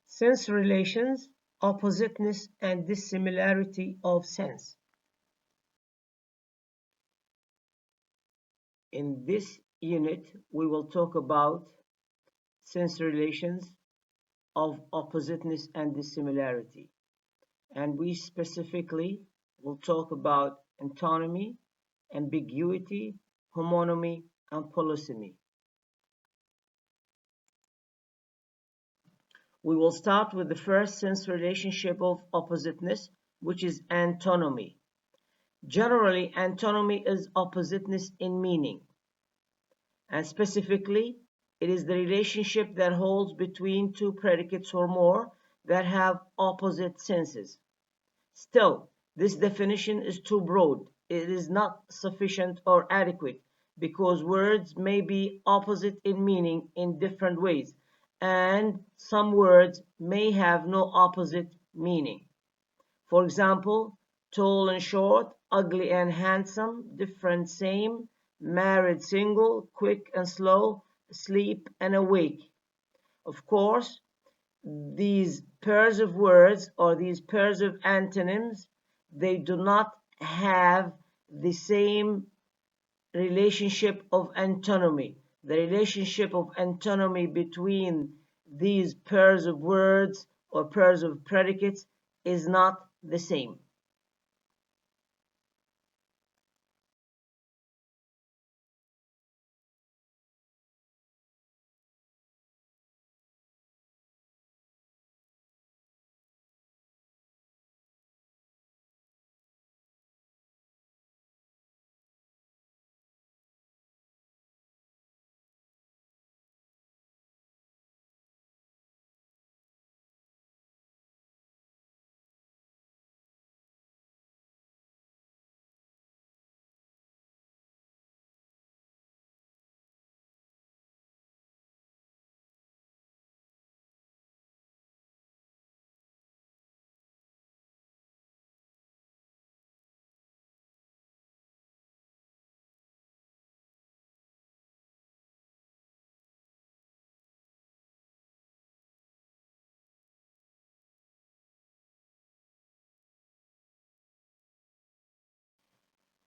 Sense relations, oppositeness, and dissimilarity of sense. In this unit, we will talk about sense relations of oppositeness and dissimilarity. And we specifically will talk about antonymy, ambiguity, homonymy, and polysemy. We will start with the first sense relationship of oppositeness, which is antonymy. Generally, antonymy is oppositeness in meaning. And specifically, it is the relationship that holds between two predicates or more that have opposite senses. Still, this definition is too broad. It is not sufficient or adequate because words may be opposite in meaning in different ways, and some words may have no opposite meaning. For example, tall and short, ugly and handsome, different, same, married, single, quick and slow, asleep and awake. Of course, these pairs of words or these pairs of antonyms, they do not have the same relationship of antonymy. The relationship of antonymy between these pairs of words or pairs of predicates is not the same.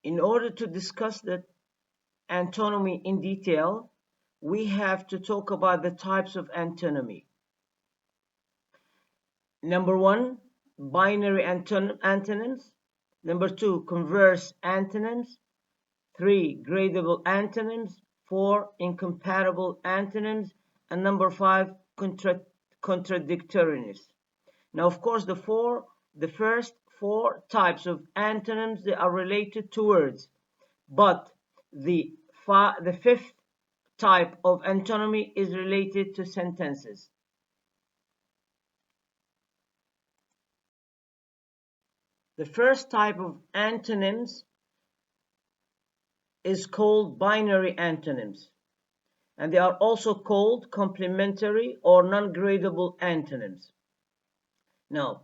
In order to discuss the antonymy in detail, we have to talk about the types of antonymy. Number one, binary antonyms. Number two, converse antonyms. 3, gradable antonyms. 4, incompatible antonyms. And number 5, contradictoriness. Now, of course, the first four types of antonyms, they are related to words, but the fifth type of antonymy is related to sentences. The first type of antonyms is called binary antonyms, and they are also called complementary or non-gradable antonyms. Now,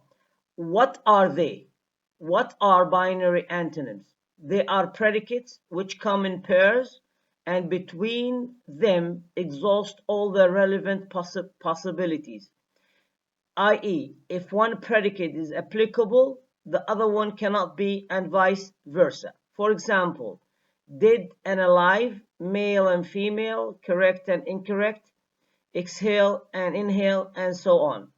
what are they? What are binary antonyms? They are predicates which come in pairs and between them exhaust all the relevant possibilities. i.e., if one predicate is applicable, the other one cannot be, and vice versa. For example, dead and alive, male and female, correct and incorrect, exhale and inhale, and so on.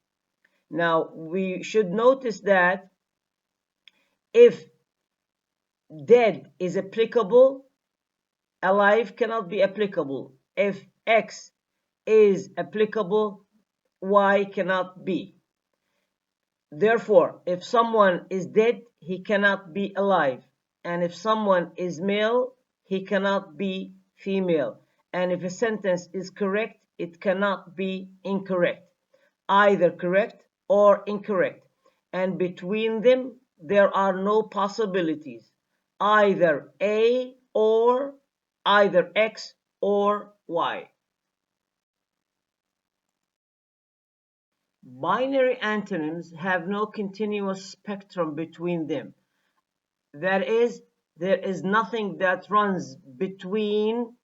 Now, we should notice that if dead is applicable, alive cannot be applicable. If X is applicable, Y cannot be. Therefore, if someone is dead, he cannot be alive. And if someone is male, he cannot be female. And if a sentence is correct, it cannot be incorrect. Either correct or incorrect. And between them, there are no possibilities. Either A or either X or Y. Binary antonyms have no continuous spectrum between them. That is, there is nothing that runs between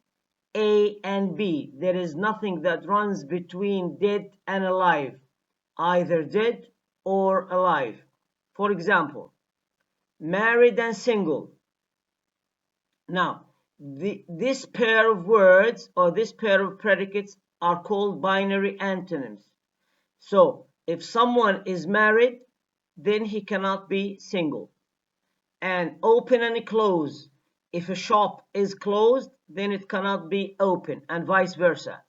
A and B. There is nothing that runs between dead and alive. either dead or alive. For example, married and single. Now, this pair of words or this pair of predicates are called binary antonyms. So, if someone is married, then he cannot be single. And open and close. If a shop is closed, then it cannot be open, and vice versa.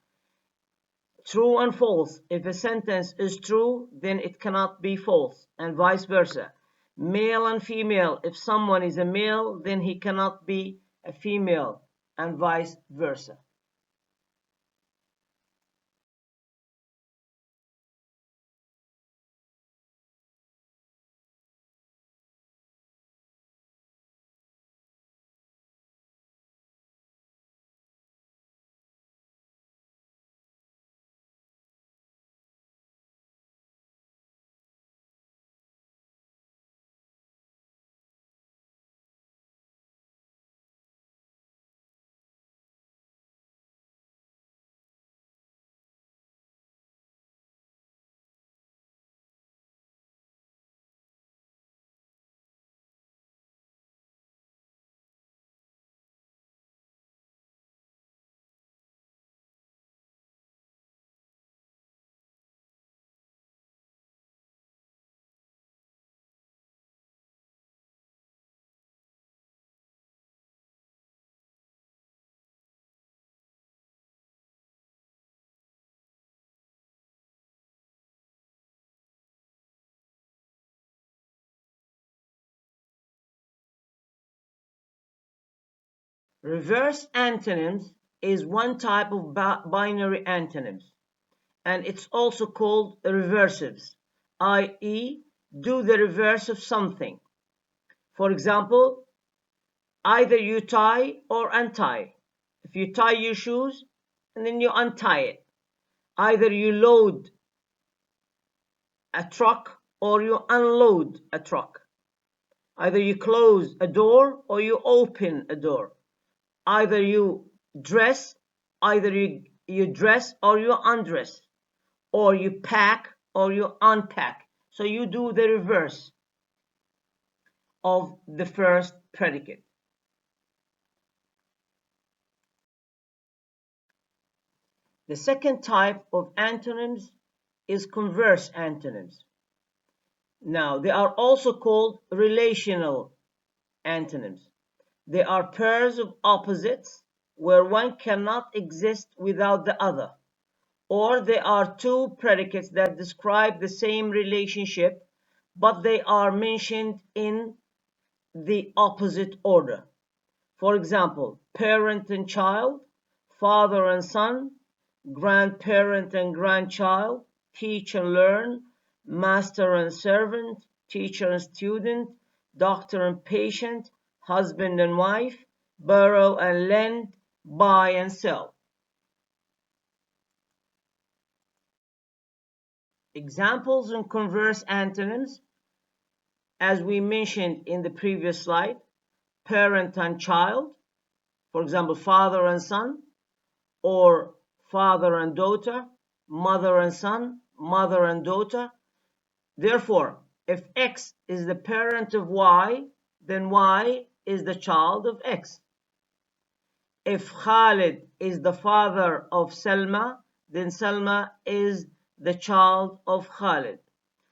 True and false. If a sentence is true, then it cannot be false, and vice versa. Male and female. If someone is a male, then he cannot be a female, and vice versa. Reverse antonyms is one type of binary antonyms, and it's also called reversives, i.e., do the reverse of something. For example, either you tie or untie. If you tie your shoes and then you untie it, either you load a truck or you unload a truck. Either you close a door or you open a door. Either you dress, either you dress or you undress, or you pack or you unpack. So you do the reverse of the first predicate. The second type of antonyms is converse antonyms. Now, they are also called relational antonyms. They are pairs of opposites where one cannot exist without the other, or they are two predicates that describe the same relationship, but they are mentioned in the opposite order. For example, parent and child, father and son, grandparent and grandchild, teach and learn, master and servant, teacher and student, doctor and patient, husband and wife, borrow and lend, buy and sell. Examples in converse antonyms, as we mentioned in the previous slide, parent and child, for example, father and son, or father and daughter, mother and son, mother and daughter. Therefore, if X is the parent of Y, then Y is the child of X. If Khalid is the father of Selma, then Selma is the child of Khalid.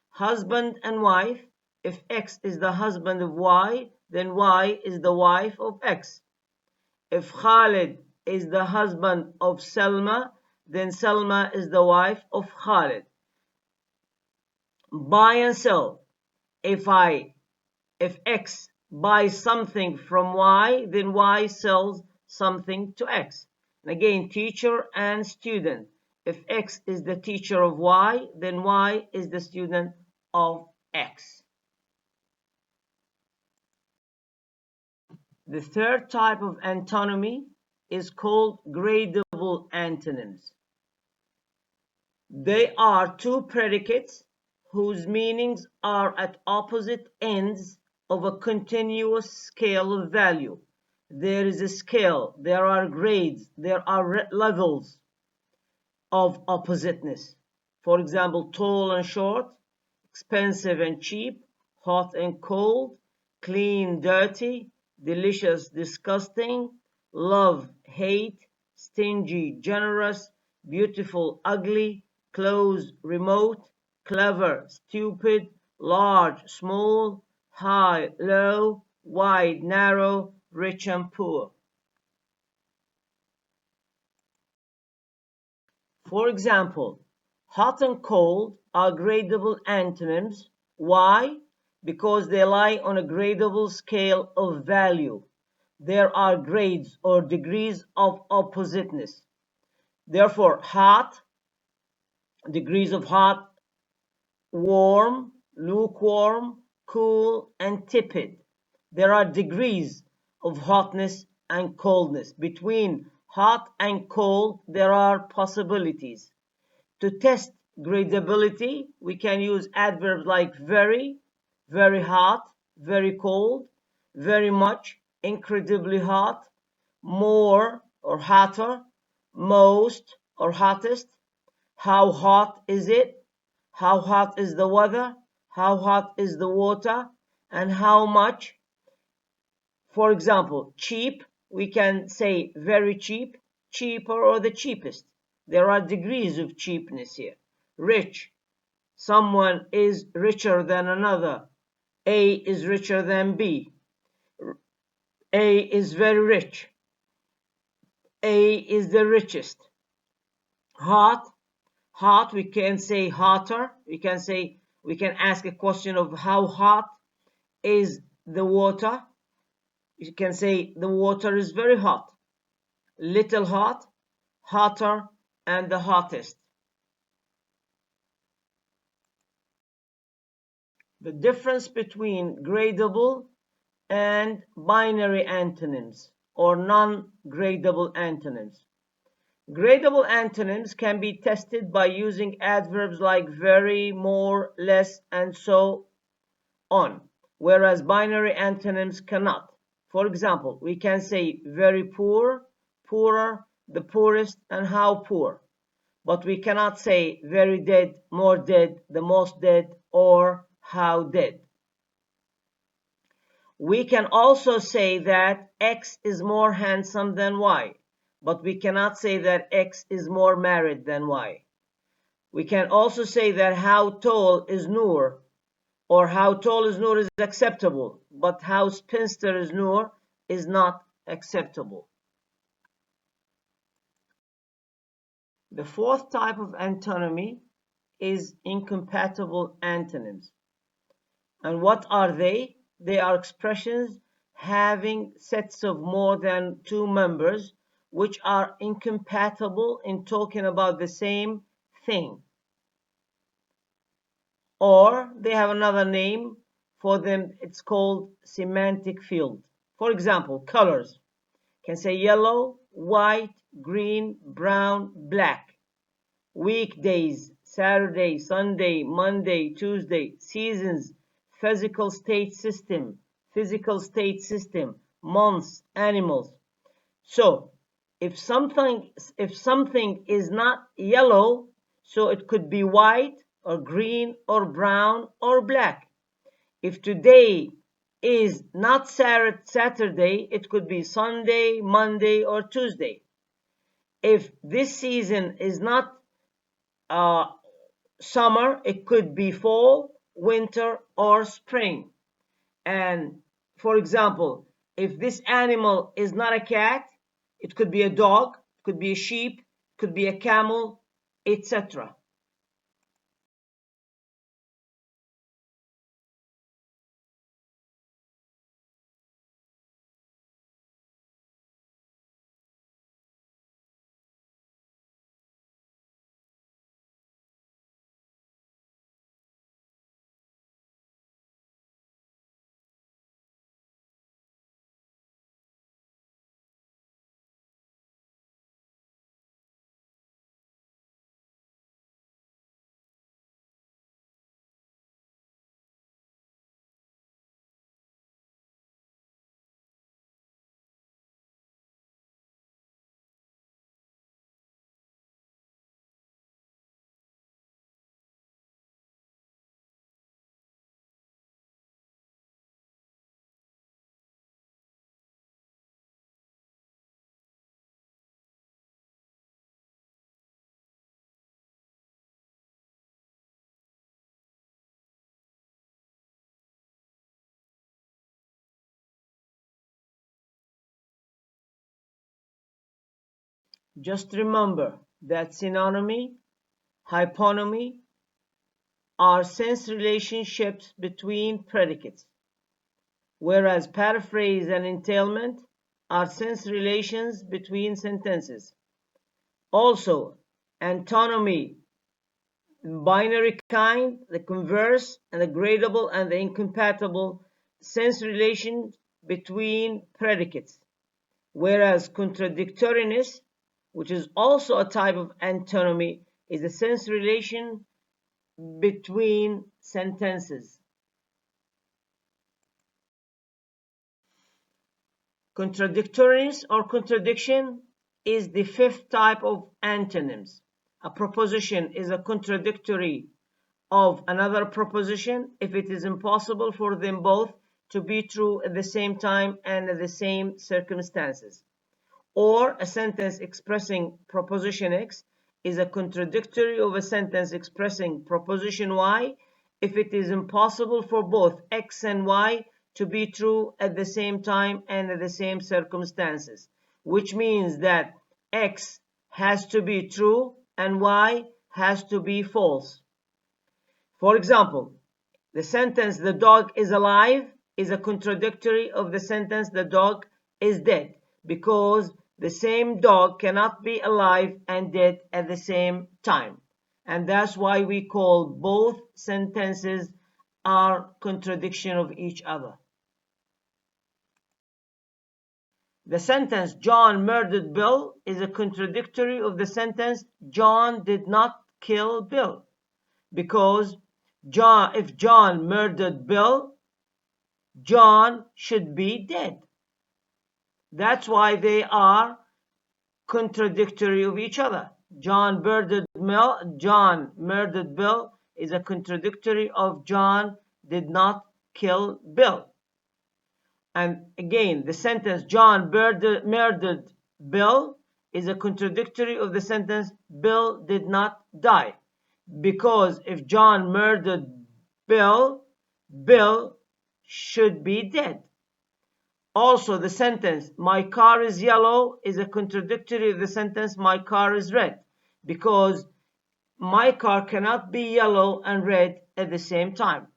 Husband and wife, if X is the husband of Y, then Y is the wife of X. If Khalid is the husband of Selma, then Selma is the wife of Khalid. Buy and sell. If X buys something from Y, then Y sells something to X. And again, teacher and student. If X is the teacher of Y, then Y is the student of X. The third type of antonymy is called gradable antonyms. They are two predicates whose meanings are at opposite ends of a continuous scale of value. There is a scale, there are grades, there are levels of oppositeness. For example, tall and short, expensive and cheap, hot and cold, clean, dirty, delicious, disgusting, love, hate, stingy, generous, beautiful, ugly, close, remote, clever, stupid, large, small, high, low, wide, narrow, rich and poor. For example, hot and cold are gradable antonyms. Why? Because they lie on a gradable scale of value. There are grades or degrees of oppositeness. Therefore, hot, degrees of hot, warm, lukewarm, cool, and tepid. There are degrees of hotness and coldness. Between hot and cold, there are possibilities. To test gradability, we can use adverbs like very, very hot, very cold, very much, incredibly hot, more or hotter, most or hottest. How hot is it? How hot is the weather? How hot is the water? And how much? For example, cheap, we can say very cheap, cheaper, or the cheapest. There are degrees of cheapness here. Rich, someone is richer than another. A is richer than B. A is very rich. A is the richest. Hot, hot, we can say hotter. We can ask a question of how hot is the water. You can say the water is very hot. Little hot, hotter, and the hottest. The difference between gradable and binary antonyms or non-gradable antonyms. Gradable antonyms can be tested by using adverbs like very, more, less, and so on, whereas binary antonyms cannot. For example, we can say very poor, poorer, the poorest, and how poor. But we cannot say very dead, more dead, the most dead, or how dead. We can also say that X is more handsome than Y, but we cannot say that X is more married than Y. We can also say that how tall is Noor, or how tall is Noor is acceptable, but how spinster is Noor is not acceptable. The fourth type of antonymy is incompatible antonyms. And what are they? They are expressions having sets of more than two members which are incompatible in talking about the same thing. Or they have another name for them, it's called semantic field. For example, colors. Can say yellow, white, green, brown, black. Weekdays, Saturday, Sunday, Monday, Tuesday. Seasons, physical state system, months, animals. So if something is not yellow, so it could be white or green or brown or black. If today is not Saturday, it could be Sunday, Monday, or Tuesday. If this season is not summer, it could be fall, winter, or spring. And for example, if this animal is not a cat, it could be a dog, it could be a sheep, it could be a camel, etc. Just remember that synonymy, hyponymy are sense relationships between predicates, whereas paraphrase and entailment are sense relations between sentences. Also, antonymy, binary kind, the converse, and the gradable and the incompatible sense relations between predicates, whereas contradictoriness, which is also a type of antonymy, is a sense relation between sentences. Contradictoriness or contradiction is the fifth type of antonyms. A proposition is a contradictory of another proposition if it is impossible for them both to be true at the same time and at the same circumstances. Or a sentence expressing proposition X is a contradictory of a sentence expressing proposition Y if it is impossible for both X and Y to be true at the same time and at the same circumstances, which means that X has to be true and Y has to be false. For example, the sentence "the dog is alive" is a contradictory of the sentence "the dog is dead," because the same dog cannot be alive and dead at the same time. And that's why we call both sentences are contradiction of each other. The sentence "John murdered Bill" is a contradictory of the sentence "John did not kill Bill," because if John murdered Bill, John should be dead. That's why they are contradictory of each other. John murdered Bill is a contradictory of John did not kill Bill. And again, the sentence "John murdered Bill" is a contradictory of the sentence "Bill did not die," because if John murdered Bill, Bill should be dead. Also, the sentence "my car is yellow" is a contradictory of the sentence "my car is red," because my car cannot be yellow and red at the same time.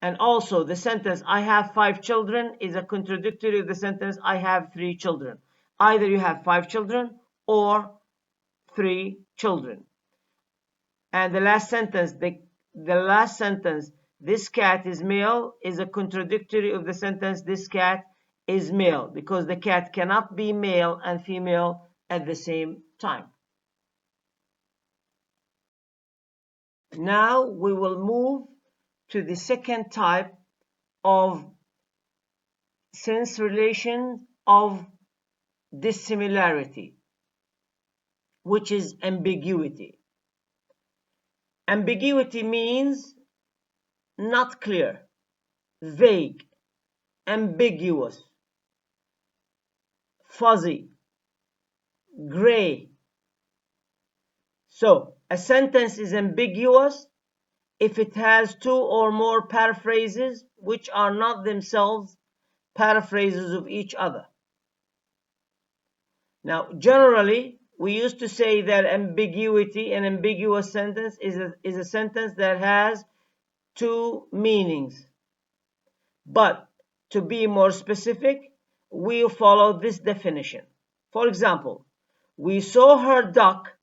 And also, the sentence "I have 5 children" is a contradictory of the sentence "I have 3 children." Either you have 5 children or 3 children. And the last sentence, "this cat is male" is a contradictory of the sentence "this cat is male," because the cat cannot be male and female at the same time. Now we will move to the second type of sense relation of dissimilarity, which is ambiguity. Ambiguity means not clear, vague, ambiguous, fuzzy, gray. So, a sentence is ambiguous if it has 2 or more paraphrases which are not themselves paraphrases of each other. Now, generally, we used to say that ambiguity, an ambiguous sentence, is a sentence that has 2 meanings. But to be more specific, we follow this definition. For example, "we saw her duck."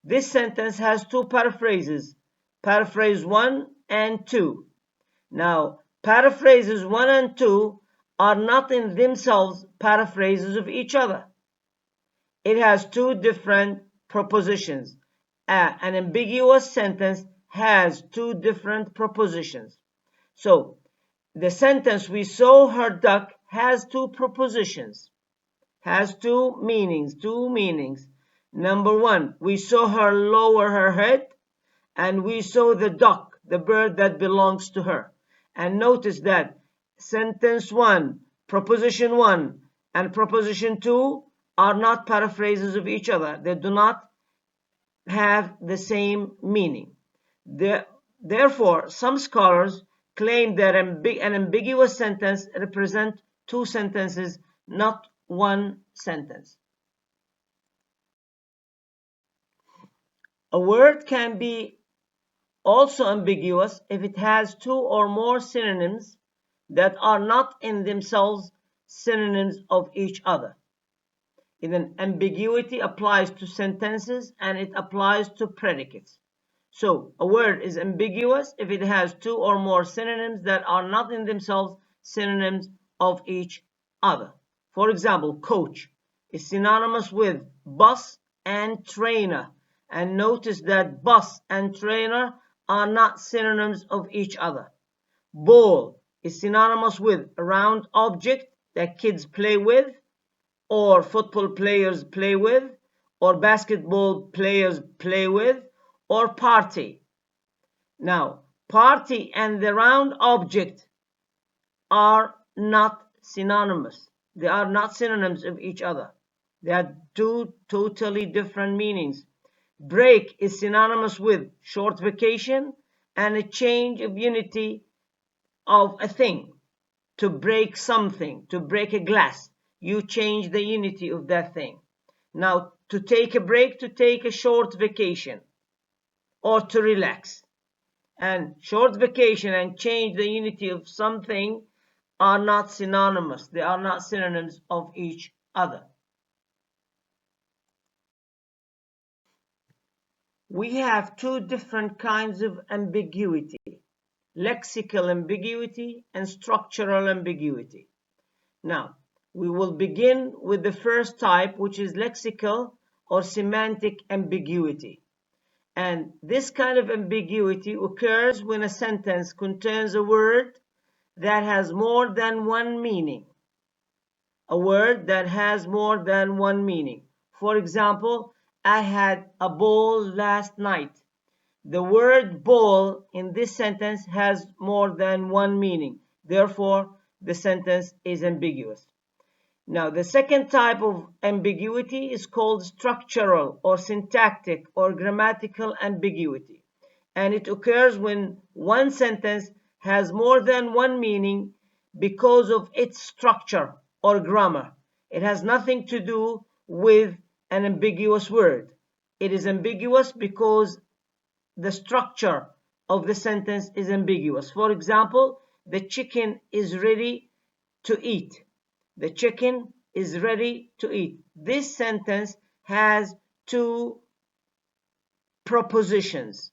This sentence has 2 paraphrases, paraphrase 1 and 2. Now, paraphrases 1 and 2 are not in themselves paraphrases of each other. It has 2 different propositions. An ambiguous sentence has 2 different propositions. So, the sentence "we saw her duck" has 2 propositions, has 2 meanings. Number 1, we saw her lower her head, and we saw the duck, the bird that belongs to her. And notice that sentence 1, proposition 1, and proposition 2 are not paraphrases of each other. They do not have the same meaning. Therefore, some scholars claim that an ambiguous sentence represents 2 sentences, not 1 sentence. A word can be also ambiguous if it has two or more synonyms that are not in themselves synonyms of each other. Then ambiguity applies to sentences and it applies to predicates. So a word is ambiguous if it has two or more synonyms that are not in themselves synonyms of each other. For example, coach is synonymous with bus and trainer. And notice that bus and trainer are not synonyms of each other. Ball is synonymous with a round object that kids play with, or football players play with, or basketball players play with, or party. Now, party and the round object are not synonymous. They are not synonyms of each other. They are two totally different meanings. Break is synonymous with short vacation and a change of unity of a thing. To break something, to break a glass, you change the unity of that thing. Now, to take a break, to take a short vacation, or to relax. And short vacation and change the unity of something are not synonymous. They are not synonyms of each other. We have two different kinds of ambiguity: lexical ambiguity and structural ambiguity. Now, we will begin with the first type, which is lexical or semantic ambiguity. And this kind of ambiguity occurs when a sentence contains a word that has more than one meaning. A word that has more than one meaning. For example, I had a ball last night. The word ball in this sentence has more than one meaning. Therefore, the sentence is ambiguous. Now, the second type of ambiguity is called structural or syntactic or grammatical ambiguity. And it occurs when one sentence has more than one meaning because of its structure or grammar. It has nothing to do with an ambiguous word. It is ambiguous because the structure of the sentence is ambiguous. For example, the chicken is ready to eat. The chicken is ready to eat. This sentence has two propositions.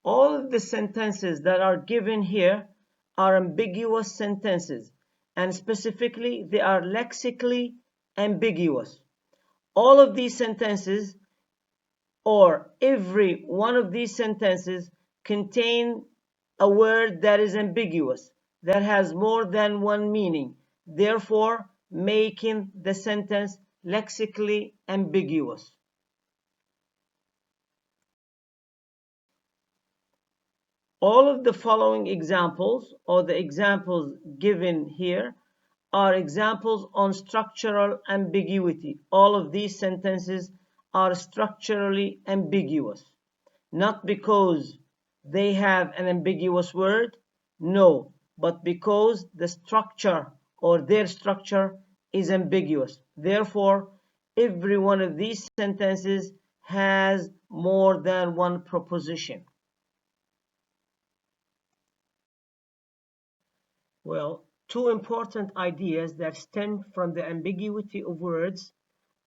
All of the sentences that are given here are ambiguous sentences, and specifically they are lexically ambiguous. All of these sentences, or every one of these sentences, contain a word that is ambiguous, that has more than one meaning, therefore making the sentence lexically ambiguous. All of the following examples, or the examples given here, are examples on structural ambiguity. All of these sentences are structurally ambiguous, not because they have an ambiguous word, no, but because the structure or their structure is ambiguous. Therefore, every one of these sentences has more than one proposition. Well, two important ideas that stem from the ambiguity of words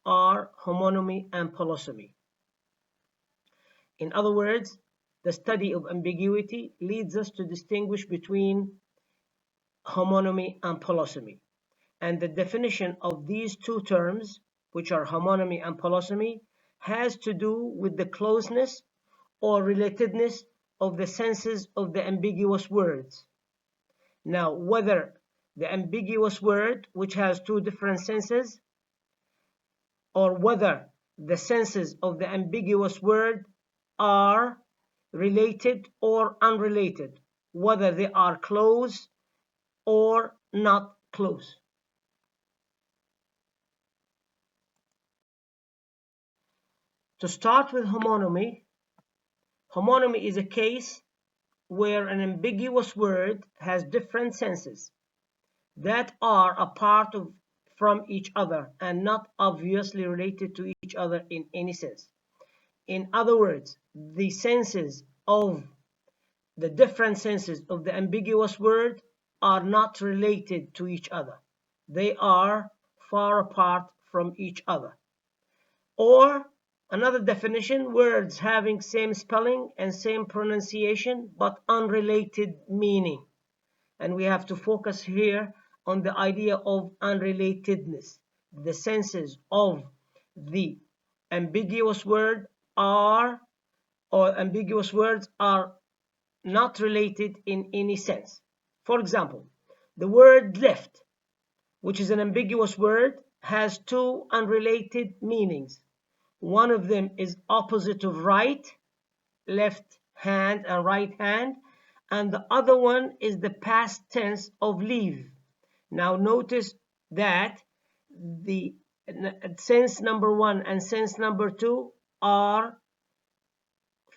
are homonymy and polysemy. In other words, the study of ambiguity leads us to distinguish between homonymy and polysemy. And the definition of these two terms, which are homonymy and polysemy, has to do with the closeness or relatedness of the senses of the ambiguous words. Now, whether the ambiguous word, which has two different senses, or whether the senses of the ambiguous word are related or unrelated, whether they are close or not close. To start with homonymy, homonymy is a case where an ambiguous word has different senses that are a part of from each other and not obviously related to each other in any sense. In other words, the different senses of the ambiguous word are not related to each other. They are far apart from each other. Or another definition, words having same spelling and same pronunciation but unrelated meaning. And we have to focus here on the idea of unrelatedness. The senses of the ambiguous word are, or ambiguous words are not related in any sense. For example, the word left, which is an ambiguous word, has two unrelated meanings. One of them is opposite of right, left hand and right hand, and the other one is the past tense of leave. Now notice that the sense number one and sense number two are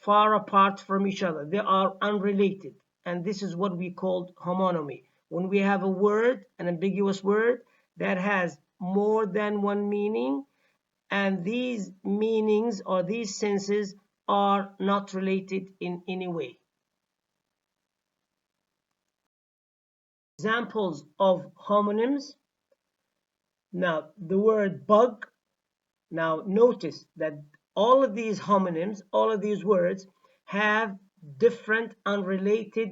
far apart from each other. They are unrelated, and this is what we call homonymy. When we have a word, an ambiguous word, that has more than one meaning, and these meanings or these senses are not related in any way. Examples of homonyms. Now, the word bug. Now, notice that all of these homonyms, all of these words, have different unrelated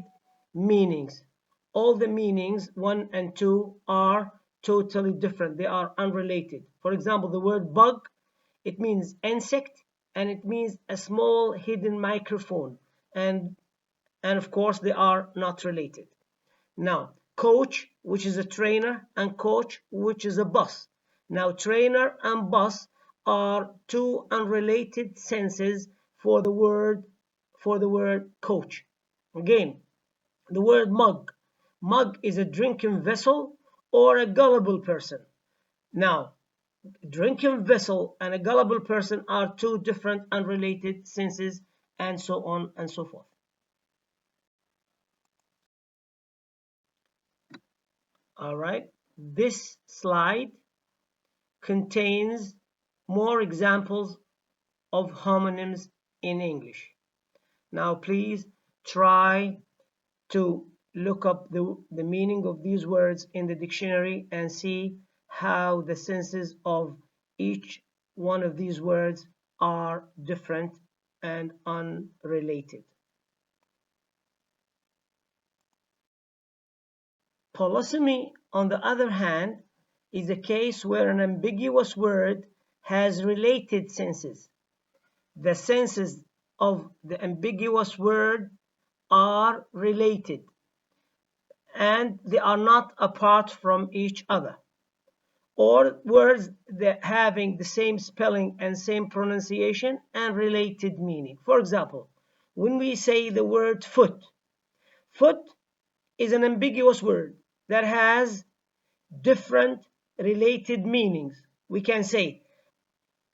meanings. All the meanings, 1 and 2, are totally different. They are unrelated. For example, the word bug, it means insect, and it means a small hidden microphone. And of course, they are not related. Now, coach, which is a trainer, and coach, which is a bus. Now, trainer and bus are two unrelated senses for the word coach. Again, the word mug. Mug is a drinking vessel or a gullible person. Now, drinking vessel and a gullible person are two different unrelated senses, and so on and so forth. All right, this slide contains more examples of homonyms in English. Now, please try to look up the meaning of these words in the dictionary and see how the senses of each one of these words are different and unrelated. Polysemy, on the other hand, is a case where an ambiguous word has related senses. The senses of the ambiguous word are related, and they are not apart from each other. Or words that having the same spelling and same pronunciation and related meaning. For example, when we say the word foot, foot is an ambiguous word that has different related meanings. We can say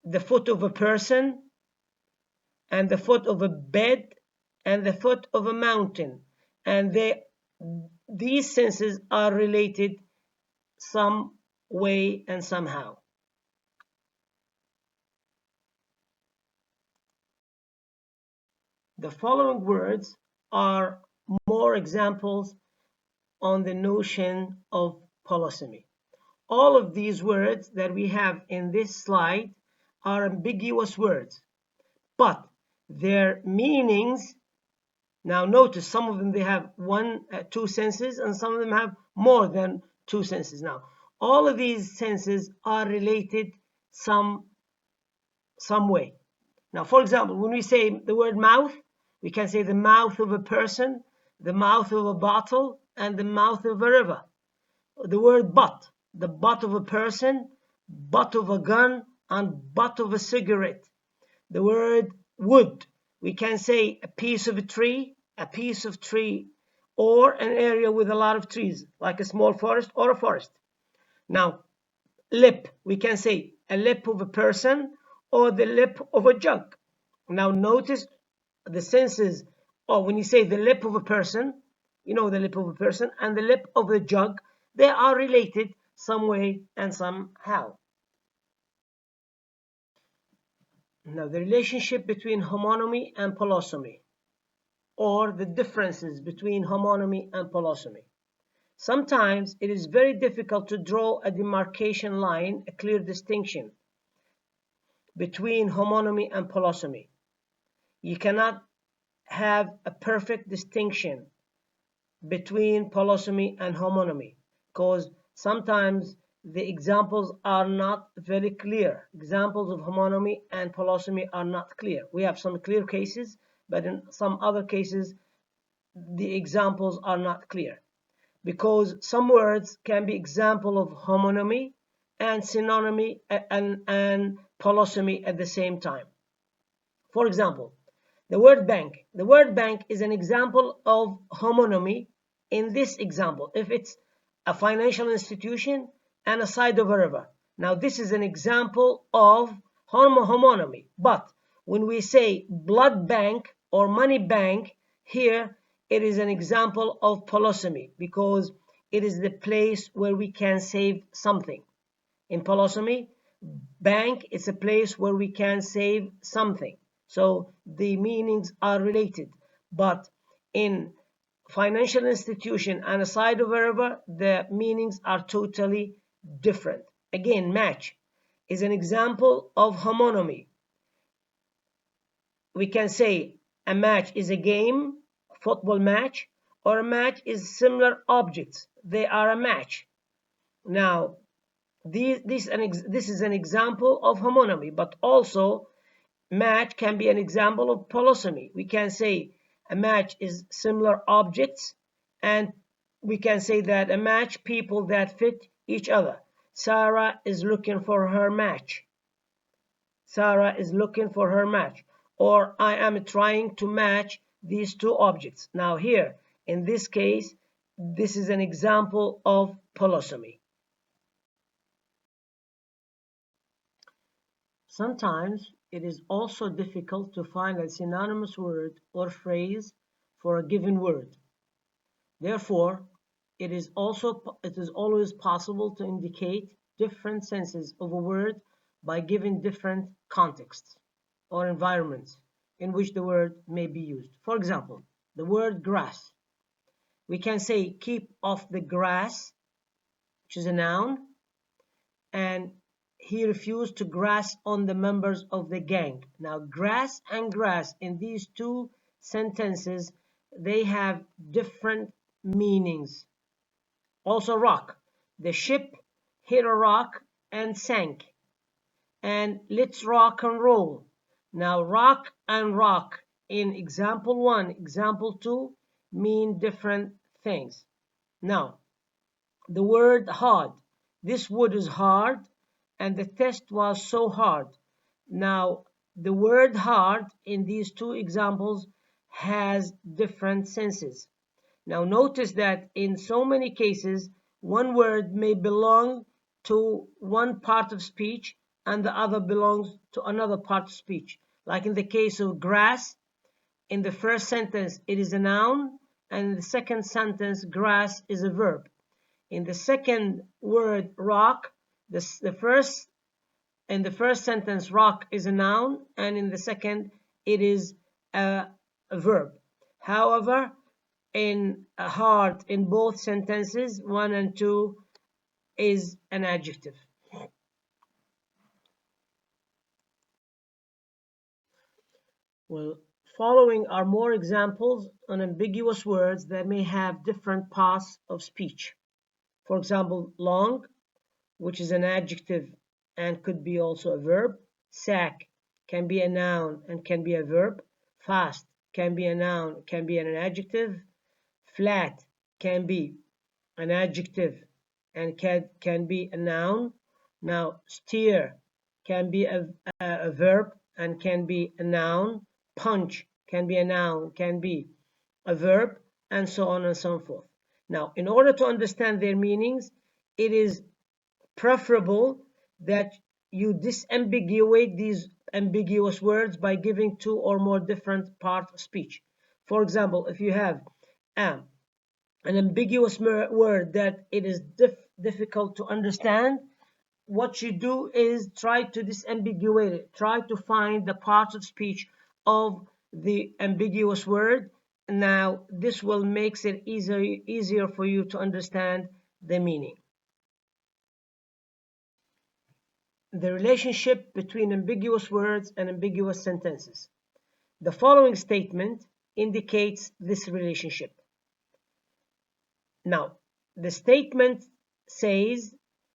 the foot of a person, and the foot of a bed, and the foot of a mountain, and these senses are related some way and somehow. The following words are more examples on the notion of polysemy. All of these words that we have in this slide are ambiguous words, but their meanings, now notice some of them they have two senses, and some of them have more than two senses. Now, all of these senses are related some way. Now, for example, when we say the word mouth, we can say the mouth of a person, the mouth of a bottle, and the mouth of a river. The word butt, the butt of a person, butt of a gun, and butt of a cigarette. The word wood, we can say a piece of tree, or an area with a lot of trees, like a small forest or a forest. Now, lip, we can say a lip of a person or the lip of a jug. Now, notice the senses, or when you say the lip of a person, you know the lip of a person, and the lip of a jug, they are related, some way and somehow. Now, the relationship between homonymy and polysemy, or the differences between homonymy and polysemy. Sometimes it is very difficult to draw a demarcation line, a clear distinction between homonymy and polysemy. You cannot have a perfect distinction between polysemy and homonymy because sometimes the examples are not very clear. Examples of homonymy and polysemy are not clear. We have some clear cases, but in some other cases the examples are not clear, because some words can be example of homonymy and synonymy and polysemy at the same time. For example, the word bank. The word bank is an example of homonymy in this example, if it's a financial institution and a side of a river. Now this is an example of homonymy, but when we say blood bank or money bank, here it is an example of polysemy because it is the place where we can save something. In polysemy, bank is a place where we can save something. So the meanings are related, but in financial institution and a side of a river, the meanings are totally different. Again, match is an example of homonymy. We can say a match is a game, football match, or a match is similar objects. They are a match. Now, this is an example of homonymy, but also match can be an example of polysemy. We can say a match is similar objects, and we can say that a match people that fit each other. Sarah is looking for her match. Sarah is looking for her match. Or I am trying to match these two objects. Now here, in this case, this is an example of polysemy. Sometimes it is also difficult to find a synonymous word or phrase for a given word. Therefore, it is always possible to indicate different senses of a word by giving different contexts or environments in which the word may be used. For example, the word grass. We can say keep off the grass, which is a noun, and he refused to grass on the members of the gang. Now, grass and grass in these two sentences, they have different meanings. Also, rock. The ship hit a rock and sank. And let's rock and roll. Now, rock and rock in example 1, example 2 mean different things. Now, the word hard. This wood is hard, and the test was so hard. Now, the word hard in these two examples has different senses. Now, notice that in so many cases, one word may belong to one part of speech and the other belongs to another part of speech. Like in the case of grass, in the first sentence, it is a noun, and in the second sentence, grass is a verb. In the second word, rock, in the first sentence, rock is a noun, and in the second, it is a verb. However, in hard, in both sentences, 1 and 2 is an adjective. Well, following are more examples on ambiguous words that may have different paths of speech. For example, long, which is an adjective and could be also a verb. Sack can be a noun and can be a verb. Fast can be a noun, can be an adjective. Flat can be an adjective and can be a noun. Now, steer can be a verb and can be a noun. Punch can be a noun, can be a verb, and so on and so forth. Now, in order to understand their meanings, it is preferable that you disambiguate these ambiguous words by giving 2 or more different parts of speech. For example, if you have an ambiguous word that it is difficult to understand, what you do is try to disambiguate it. Try to find the parts of speech of the ambiguous word. Now, this will make it easier for you to understand the meaning. The relationship between ambiguous words and ambiguous sentences. The following statement indicates this relationship. Now, the statement says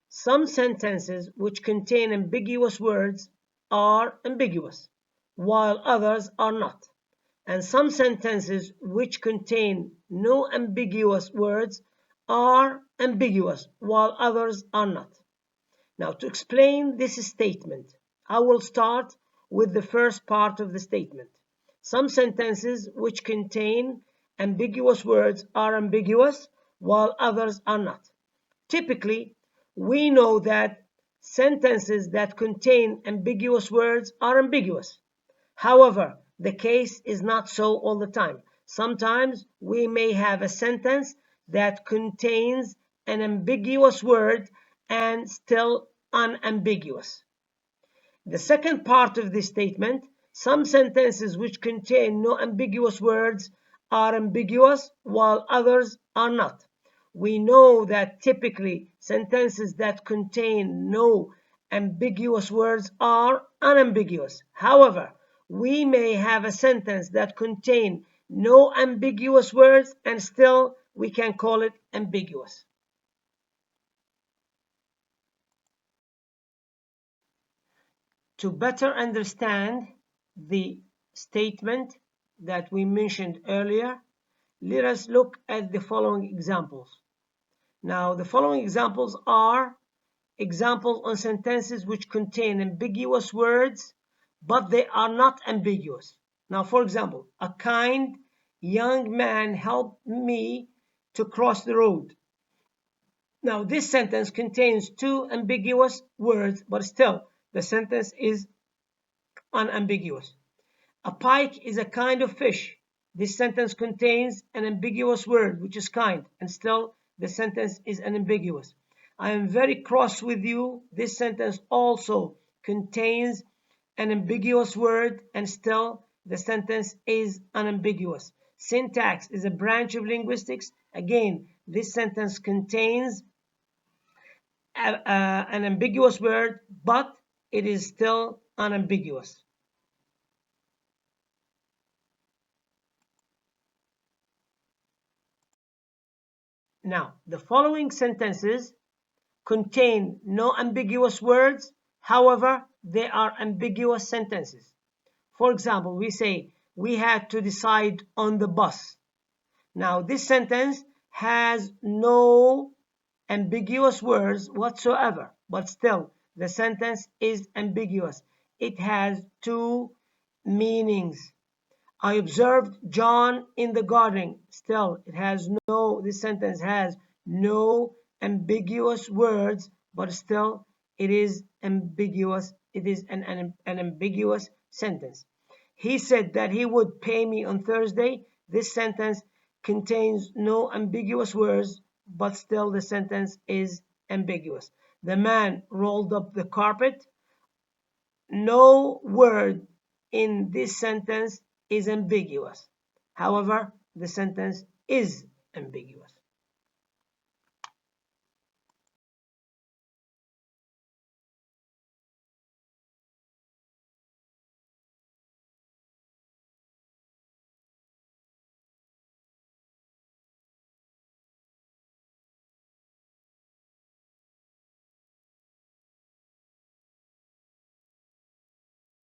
some sentences which contain ambiguous words are ambiguous, while others are not. And some sentences which contain no ambiguous words are ambiguous, while others are not. Now, to explain this statement, I will start with the first part of the statement. Some sentences which contain ambiguous words are ambiguous, while others are not. Typically, we know that sentences that contain ambiguous words are ambiguous. However, the case is not so all the time. Sometimes we may have a sentence that contains an ambiguous word and still unambiguous. The second part of this statement, some sentences which contain no ambiguous words are ambiguous while others are not. We know that typically sentences that contain no ambiguous words are unambiguous. However, we may have a sentence that contains no ambiguous words and still we can call it ambiguous. To better understand the statement that we mentioned earlier, let us look at the following examples. Now, the following examples are examples on sentences which contain ambiguous words, but they are not ambiguous. Now, for example, a kind young man helped me to cross the road. Now, this sentence contains two ambiguous words, but still, the sentence is unambiguous. A pike is a kind of fish. This sentence contains an ambiguous word, which is kind, and still the sentence is unambiguous. I am very cross with you. This sentence also contains an ambiguous word, and still the sentence is unambiguous. Syntax is a branch of linguistics. Again, this sentence contains an ambiguous word, but it is still unambiguous. Now, the following sentences contain no ambiguous words. However, they are ambiguous sentences. For example, we say, we had to decide on the bus. Now, this sentence has no ambiguous words whatsoever, but still, the sentence is ambiguous. It has two meanings. I observed John in the garden. Still, this sentence has no ambiguous words, but still it is ambiguous. It is an ambiguous sentence. He said that he would pay me on Thursday. This sentence contains no ambiguous words, but still the sentence is ambiguous. The man rolled up the carpet. No word in this sentence is ambiguous. However, the sentence is ambiguous.